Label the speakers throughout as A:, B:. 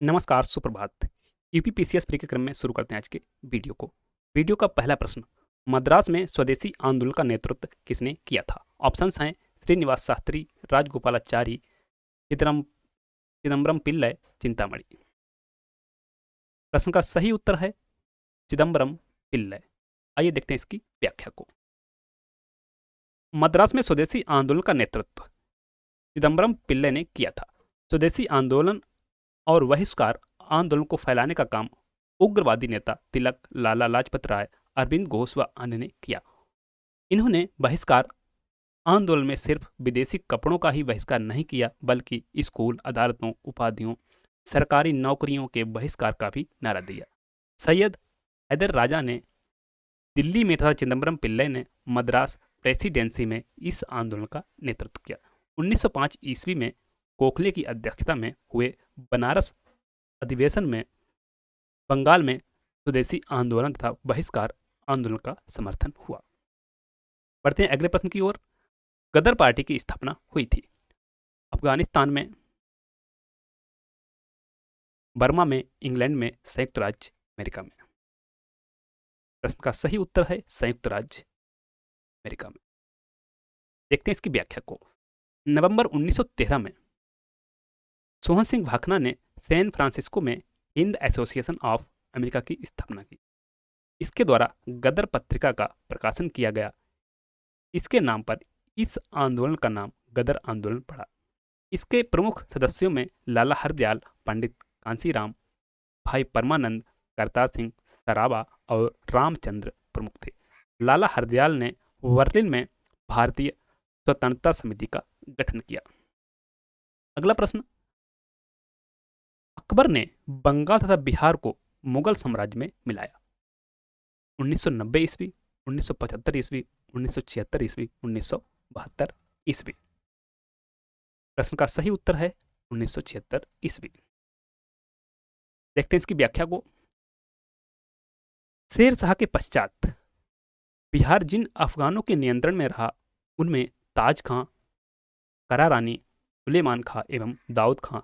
A: नमस्कार, सुप्रभात। UPPCS pre के क्रम में शुरू करते हैं आज के वीडियो को। वीडियो का पहला प्रश्न, मद्रास में स्वदेशी आंदोलन का नेतृत्व किसने किया था? ऑप्शंस हैं श्रीनिवास शास्त्री, राजगोपालाचारी, चिदम्बरम पिल्लई, चिंतामणि। प्रश्न का सही उत्तर है चिदम्बरम पिल्लई। आइए देखते हैं इसकी व्याख्या को। मद्रास में स्वदेशी आंदोलन का नेतृत्व चिदम्बरम पिल्लई ने किया था। स्वदेशी आंदोलन और बहिष्कार आंदोलन को फैलाने का काम उग्रवादी नेता तिलक, लाला लाजपत राय, अरविंद घोष व अन्य ने किया। इन्होंने बहिष्कार आंदोलन में सिर्फ विदेशी कपड़ों का ही बहिष्कार नहीं किया, बल्कि स्कूल, अदालतों, उपाधियों, सरकारी नौकरियों के बहिष्कार का भी नारा दिया। सैयद हैदर राजा ने दिल्ली में तथा चिदम्बरम पिल्लई ने मद्रास प्रेसिडेंसी में इस आंदोलन का नेतृत्व किया। 1905 ईस्वी में गोखले की अध्यक्षता में हुए बनारस अधिवेशन में बंगाल में स्वदेशी आंदोलन तथा बहिष्कार आंदोलन का समर्थन हुआ। बढ़ते हैं अगले प्रश्न की ओर। गदर पार्टी की स्थापना हुई थी अफगानिस्तान में, बर्मा में, इंग्लैंड में, संयुक्त राज्य अमेरिका में। प्रश्न का सही उत्तर है संयुक्त राज्य अमेरिका में। देखते हैं इसकी व्याख्या को। नवंबर 1913 में सोहन सिंह भाखना ने सैन फ्रांसिस्को में हिंद एसोसिएशन ऑफ अमेरिका की स्थापना की। इसके द्वारा गदर पत्रिका का प्रकाशन किया गया। इसके नाम पर इस आंदोलन का नाम गदर आंदोलन पड़ा। इसके प्रमुख सदस्यों में लाला हरदयाल, पंडित कांसीराम, भाई परमानंद, करतार सिंह सराबा और रामचंद्र प्रमुख थे। लाला हरदयाल ने बर्लिन में भारतीय स्वतंत्रता समिति का गठन किया। अगला प्रश्न, अकबर ने बंगाल तथा बिहार को मुगल साम्राज्य में मिलाया। 1990 ईस्वी, 1975 ईस्वी, 1976 ईस्वी, 1972 ईस्वी। प्रश्न का सही उत्तर है 1976 ईस्वी। देखते हैं इसकी व्याख्या को। शेर शाह के पश्चात बिहार जिन अफगानों के नियंत्रण में रहा, उनमें ताज खां, करारानी, सुलेमान खां एवं दाऊद खां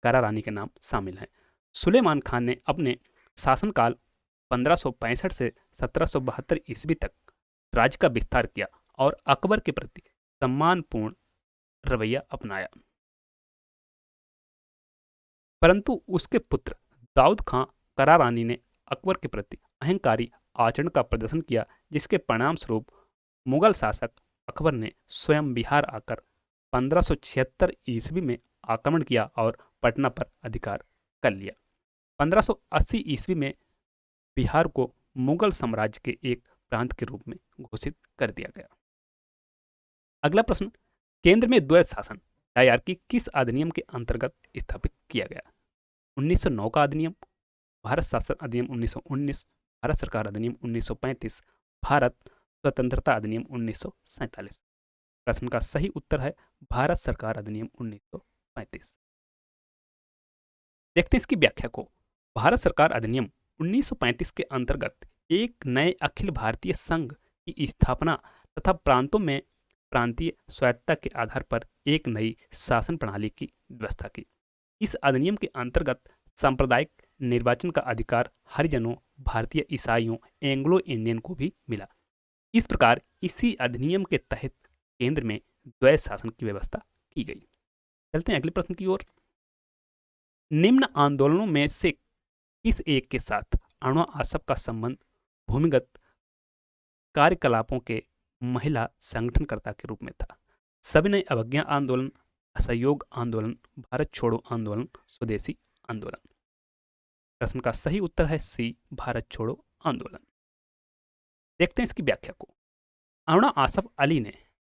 A: करारानी के नाम शामिल हैं। सुलेमान खान ने अपने शासनकाल 1565 से 1772 ईस्वी तक राज्य का विस्तार किया और अकबर के प्रति सम्मानपूर्ण रवैया अपनाया। परंतु उसके पुत्र दाऊद खां करारानी ने अकबर के प्रति अहंकारी आचरण का प्रदर्शन किया, जिसके परिणाम स्वरूप मुगल शासक अकबर ने स्वयं बिहार आकर 1576 ईस्वी में आक्रमण किया और पटना पर अधिकार कर लिया। 1580 ईस्वी में बिहार को मुगल साम्राज्य के एक प्रांत के रूप में घोषित कर दिया गया। अगला प्रश्न, केंद्र में द्वैध शासन डायरकी किस अधिनियम के अंतर्गत स्थापित किया गया? 1909 का अधिनियम, भारत शासन अधिनियम 1919, भारत सरकार अधिनियम 1935, भारत स्वतंत्रता अधिनियम 1947। प्रश्न का सही उत्तर है भारत सरकार अधिनियम 1935। देखते हैं इसकी व्याख्या को। भारत सरकार अधिनियम 1935 के अंतर्गत एक नए अखिल भारतीय संघ की स्थापना तथा प्रांतों में प्रांतीय स्वायत्तता के आधार पर एक नई शासन प्रणाली की व्यवस्था की। इस अधिनियम के अंतर्गत सांप्रदायिक निर्वाचन का अधिकार हरिजनों, भारतीय ईसाइयों, एंग्लो इंडियन को भी मिला। इस प्रकार इसी अधिनियम के तहत केंद्र में द्वैध शासन की व्यवस्था की गई। चलते हैं अगले प्रश्न की ओर। निम्न आंदोलनों में से किस एक के साथ अणु आसप का संबंध भूमिगत कार्यकलापों के महिला संगठनकर्ता के रूप में था? सविनय अवज्ञा आंदोलन, असहयोग आंदोलन, भारत छोड़ो आंदोलन, स्वदेशी आंदोलन। प्रश्न का सही उत्तर है सी, भारत छोड़ो आंदोलन। देखते हैं इसकी व्याख्या को। अरुणा आसफ अली ने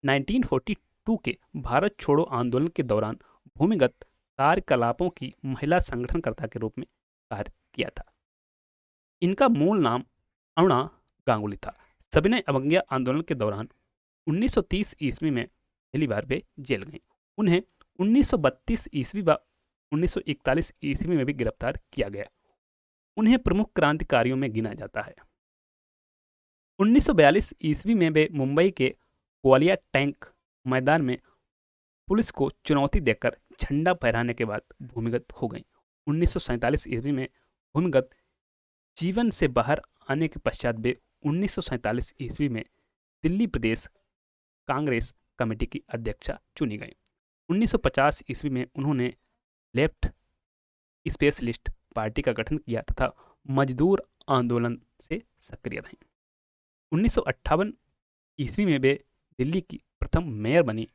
A: 1942 के भारत छोड़ो आंदोलन के दौरान भूमिगत कार्यकलापों की महिला संगठनकर्ता के रूप में कार्य किया था। इनका मूल नाम अरुणा गांगुली था। सविनय अवज्ञा आंदोलन के दौरान 1930 ईस्वी में पहली बार वे जेल गईं। उन्हें 1932 ईस्वी व 1941 ईस्वी में भी गिरफ्तार किया गया। उन्हें प्रमुख क्रांतिकारियों में गिना जाता है। 1942 ईस्वी में वे मुंबई के ग्वालियर टैंक मैदान में पुलिस को चुनौती देकर झंडा फहराने के बाद भूमिगत हो गईं। 1947 ईस्वी में भूमिगत जीवन से बाहर आने के पश्चात वे 1947 ईस्वी में दिल्ली प्रदेश कांग्रेस कमेटी की अध्यक्षा चुनी गई। 1950 ईस्वी में उन्होंने लेफ्ट स्पेशलिस्ट पार्टी का गठन किया तथा मजदूर आंदोलन से सक्रिय रहीं। 1958 ईस्वी में वे दिल्ली की प्रथम मेयर बनी।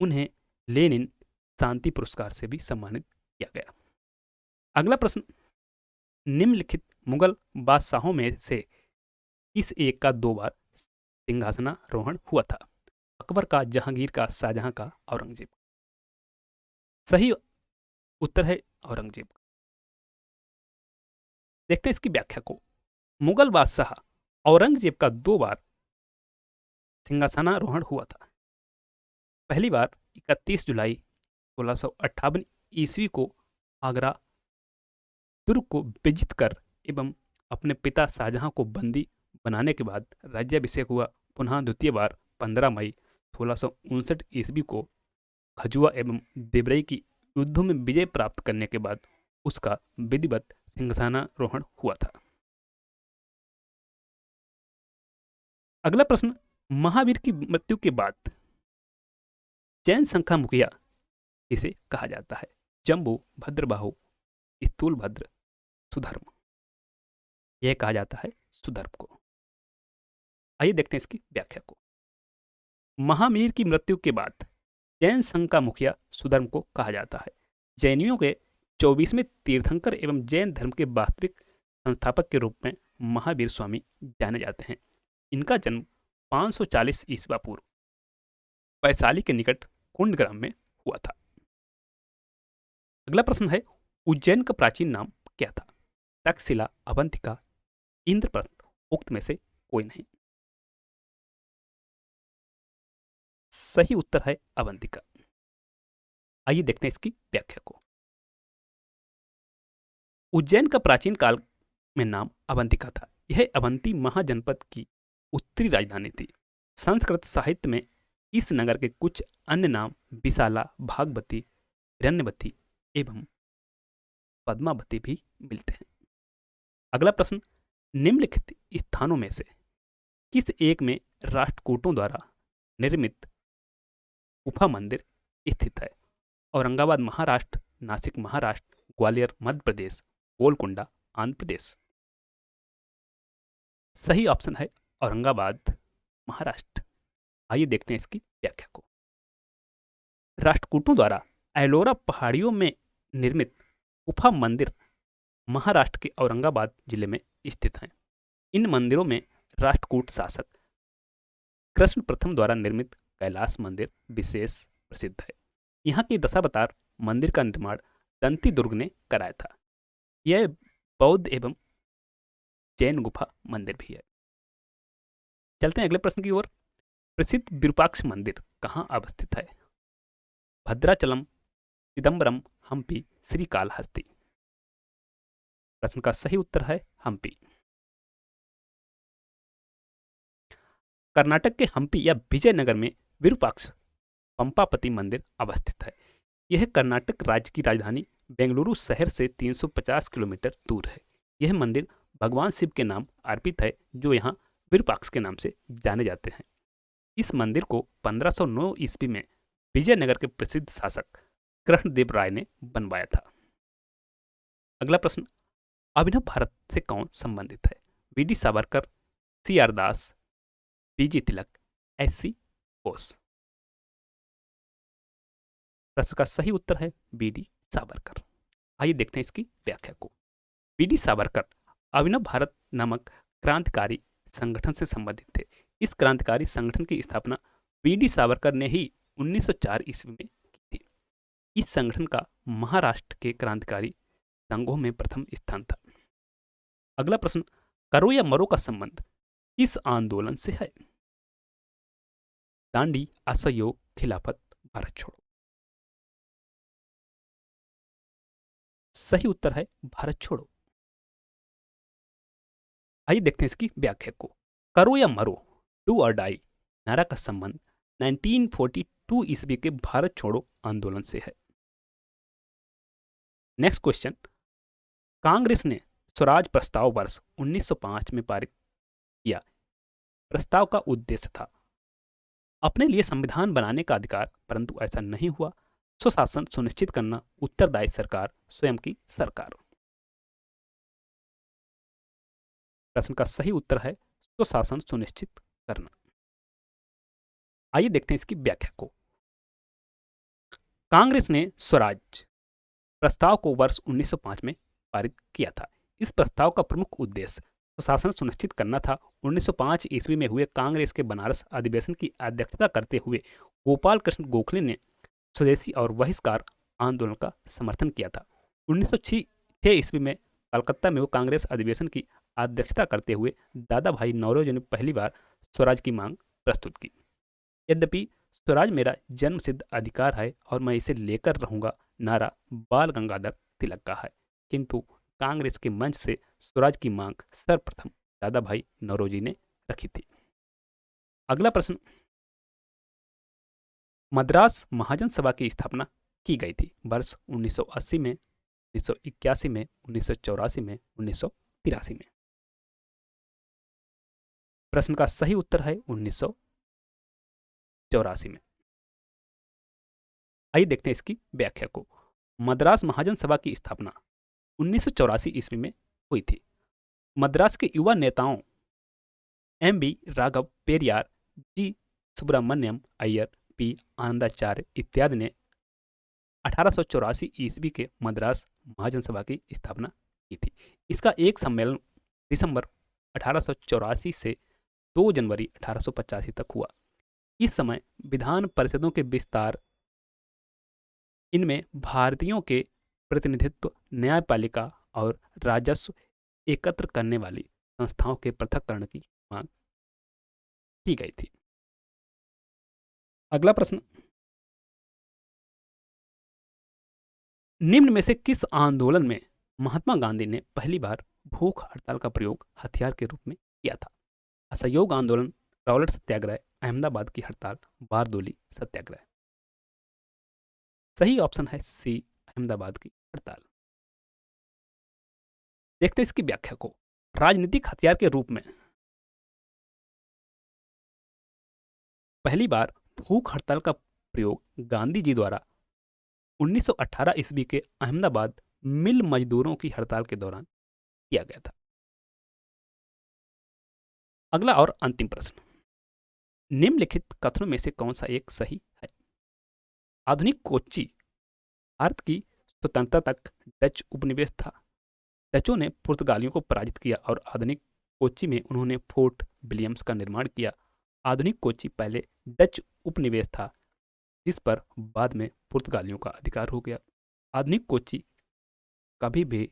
A: उन्हें लेनिन शांति पुरस्कार से भी सम्मानित किया गया। अगला प्रश्न, निम्नलिखित मुगल बादशाहों में से किस एक का 2 बार सिंहासनारोहण हुआ था? अकबर का, जहांगीर का, शाहजहां का, औरंगजेब? सही उत्तर है औरंगजेब। देखते हैं इसकी व्याख्या को। मुगल बादशाह औरंगजेब का 2 बार सिंहासनारोहण हुआ था। पहली बार 31 जुलाई 1658 ईस्वी को आगरा दुर्ग को विजित कर एवं अपने पिता शाहजहां को बंदी बनाने के बाद राज्याभिषेक हुआ। पुनः द्वितीय बार 15 मई 1659 ईस्वी को खजुआ एवं देवरई की युद्धों में विजय प्राप्त करने के बाद उसका विधिवत सिंहासनारोहण हुआ था। अगला प्रश्न, महावीर की मृत्यु के बाद जैन संघ का मुखिया इसे कहा जाता है? जम्बू, भद्रबाहु, स्थूलभद्र, सुधर्म? यह कहा जाता है सुधर्म को। आइए देखते हैं इसकी व्याख्या को। महावीर की मृत्यु के बाद जैन संघ का मुखिया सुधर्म को कहा जाता है। जैनियों के 24वें तीर्थंकर एवं जैन धर्म के वास्तविक संस्थापक के रूप में महावीर स्वामी जाने जाते हैं। इनका जन्म 540 ईस्वी पूर्व वैशाली के निकट कुंडग्राम में हुआ था। अगला प्रश्न है, उज्जैन का प्राचीन नाम क्या था? तक्षशिला, अवंतिका, इंद्रप्रस्थ? उक्त में से कोई नहीं। सही उत्तर है अवंतिका। आइए देखते हैं इसकी व्याख्या को। उज्जैन का प्राचीन काल में नाम अवंतिका था। यह अवंती महाजनपद की उत्तरी राजधानी थी। संस्कृत साहित्य में इस नगर के कुछ अन्य नाम विशाला, भागवती, हिरण्यवती एवं पद्मावती भी मिलते हैं। अगला प्रश्न, निम्नलिखित स्थानों में से किस एक में राष्ट्रकूटों द्वारा निर्मित गुफा मंदिर स्थित है? औरंगाबाद महाराष्ट्र, नासिक महाराष्ट्र, ग्वालियर मध्य प्रदेश, गोलकुंडा आंध्र प्रदेश? सही ऑप्शन है औरंगाबाद महाराष्ट्र। आइए देखते हैं इसकी व्याख्या को। राष्ट्रकूटों द्वारा एलोरा पहाड़ियों में निर्मित गुफा मंदिर महाराष्ट्र के औरंगाबाद जिले में स्थित हैं। इन मंदिरों में राष्ट्रकूट शासक कृष्ण प्रथम द्वारा निर्मित कैलाश मंदिर विशेष प्रसिद्ध है। यहाँ के दशावतार मंदिर का निर्माण दंती दुर्ग ने कराया था। यह बौद्ध एवं जैन गुफा मंदिर भी है। चलते हैं अगले प्रश्न की ओर। प्रसिद्ध विरूपाक्ष मंदिर कहाँ अवस्थित है? भद्राचलम, चिदम्बरम, हम्पी, श्रीकालहस्ती? प्रश्न का सही उत्तर है हम्पी। कर्नाटक के हम्पी या विजयनगर में विरूपाक्ष पंपापति मंदिर अवस्थित है। यह कर्नाटक राज्य की राजधानी बेंगलुरु शहर से 350 किलोमीटर दूर है। यह मंदिर भगवान शिव के नाम अर्पित है, जो यहाँ विरूपाक्ष के नाम से जाने जाते हैं। इस मंदिर को 1509 ईस्वी में विजयनगर के प्रसिद्ध शासक कृष्णदेव राय ने बनवाया था। अगला प्रश्न, अभिनव भारत से कौन संबंधित है? वी.डी. सावरकर, सी.आर. दास, बी.जी. तिलक, एस.सी. बोस? प्रश्न का सही उत्तर है बी.डी. सावरकर। आइए देखते हैं इसकी व्याख्या को। बी.डी. सावरकर अभिनव भारत नामक क्रांतिकारी संगठन से संबंधित थे। इस क्रांतिकारी संगठन की स्थापना बी.डी. सावरकर ने ही 1904 ईस्वी में की थी। इस संगठन का महाराष्ट्र के क्रांतिकारी संघों में प्रथम स्थान था। अगला प्रश्न, करो या मरो का संबंध किस आंदोलन से है? दांडी, असहयोग, खिलाफत, भारत छोड़ो? सही उत्तर है भारत छोड़ो। आइए देखते हैं इसकी व्याख्या को। करो या मरो, डू और डाई नारा का संबंध 1942 ईस्वी के भारत छोड़ो आंदोलन से है। नेक्स्ट क्वेश्चन, कांग्रेस ने स्वराज प्रस्ताव वर्ष 1905 में पारित किया। प्रस्ताव का उद्देश्य था अपने लिए संविधान बनाने का अधिकार, परंतु ऐसा नहीं हुआ। स्वशासन सुनिश्चित करना, उत्तरदायी सरकार, स्वयं की सरकार। प्रश्न का सही उत्तर है स्वशासन सुनिश्चित करना। आइए देखते हैं इसकी व्याख्या को। कांग्रेस ने स्वराज प्रस्ताव को वर्ष 1905 में पारित किया था। इस प्रस्ताव का प्रमुख उद्देश्य स्वशासन सुनिश्चित करना था। 1905 ईस्वी में हुए कांग्रेस के बनारस अधिवेशन की अध्यक्षता करते हुए गोपाल कृष्ण गोखले ने स्वदेशी और बहिष्कार आंदोलन का समर्थन किया था। 1906 ईस्वी में कलकत्ता में वो कांग्रेस अधिवेशन की अध्यक्षता करते हुए दादा भाई नौरोजी ने पहली बार स्वराज की मांग प्रस्तुत की। यद्यपि स्वराज मेरा जन्मसिद्ध अधिकार है और मैं इसे लेकर रहूंगा नारा बाल गंगाधर तिलक का है, किंतु कांग्रेस के मंच से स्वराज की मांग सर्वप्रथम दादा भाई नौरोजी ने रखी थी। अगला प्रश्न, मद्रास महाजन सभा की स्थापना की गई थी वर्ष 1980 में, 1981 में, 1984 में, 1983 में। प्रश्न का सही उत्तर है 1984 में। आइए देखते हैं इसकी व्याख्या को। मद्रास महाजन सभा की स्थापना 1984 ईस्वी में हुई थी। मद्रास के युवा नेताओं एम.बी. राघव पेरियार, जी. सुब्रमण्यम अय्यर, पी. आनंदाचार्य इत्यादि ने 1884 ईस्वी के मद्रास महाजन सभा की स्थापना की थी। इसका एक सम्मेलन दिसंबर 1884 से 2 जनवरी 1885 तक हुआ। इस समय विधान परिषदों के विस्तार, इनमें भारतीयों के प्रतिनिधित्व, न्यायपालिका और राजस्व एकत्र करने वाली संस्थाओं के पृथक्करण की मांग की गई थी। अगला प्रश्न, निम्न में से किस आंदोलन में महात्मा गांधी ने पहली बार भूख हड़ताल का प्रयोग हथियार के रूप में किया था? असहयोग आंदोलन, रॉलेट सत्याग्रह, अहमदाबाद की हड़ताल, बारदोली सत्याग्रह। सही ऑप्शन है सी, अहमदाबाद की हड़ताल। देखते हैं इसकी व्याख्या को। राजनीतिक हथियार के रूप में पहली बार भूख हड़ताल का प्रयोग गांधी जी द्वारा 1918 ईस्वी के अहमदाबाद मिल मजदूरों की हड़ताल के दौरान किया गया था। अगला और अंतिम प्रश्न, निम्नलिखित कथनों में से कौन सा एक सही है? आधुनिक कोच्चि भारत की स्वतंत्रता तक डच उपनिवेश था। डचों ने पुर्तगालियों को पराजित किया और आधुनिक कोच्चि में उन्होंने फोर्ट विलियम्स का निर्माण किया। आधुनिक कोच्चि पहले डच उपनिवेश था, जिस पर बाद में पुर्तगालियों का अधिकार हो गया। आधुनिक कोच्चि कभी भी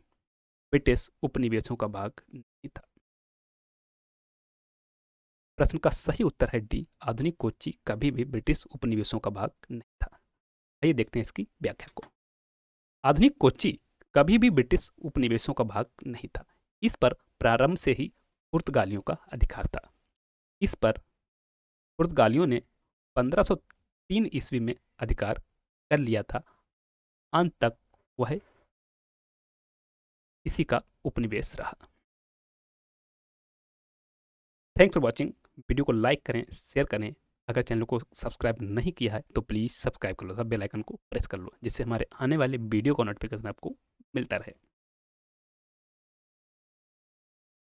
A: ब्रिटिश उपनिवेशों का भाग नहीं था। प्रश्न का सही उत्तर है डी, आधुनिक कोच्चि कभी भी ब्रिटिश उपनिवेशों का भाग नहीं था। आइए देखते हैं इसकी व्याख्या को। आधुनिक कोच्चि कभी भी ब्रिटिश उपनिवेशों का भाग नहीं था। इस पर प्रारंभ से ही पुर्तगालियों का अधिकार था। इस पर पुर्तगालियों ने 1503 ईस्वी में अधिकार कर लिया था। अंत तक वह इसी का उपनिवेश रहा। Thanks for watching. वीडियो को लाइक करें, शेयर करें। अगर चैनल को सब्सक्राइब नहीं किया है तो प्लीज़ सब्सक्राइब कर लो, बेल आइकन को प्रेस कर लो, जिससे हमारे आने वाले वीडियो का नोटिफिकेशन आपको मिलता रहे।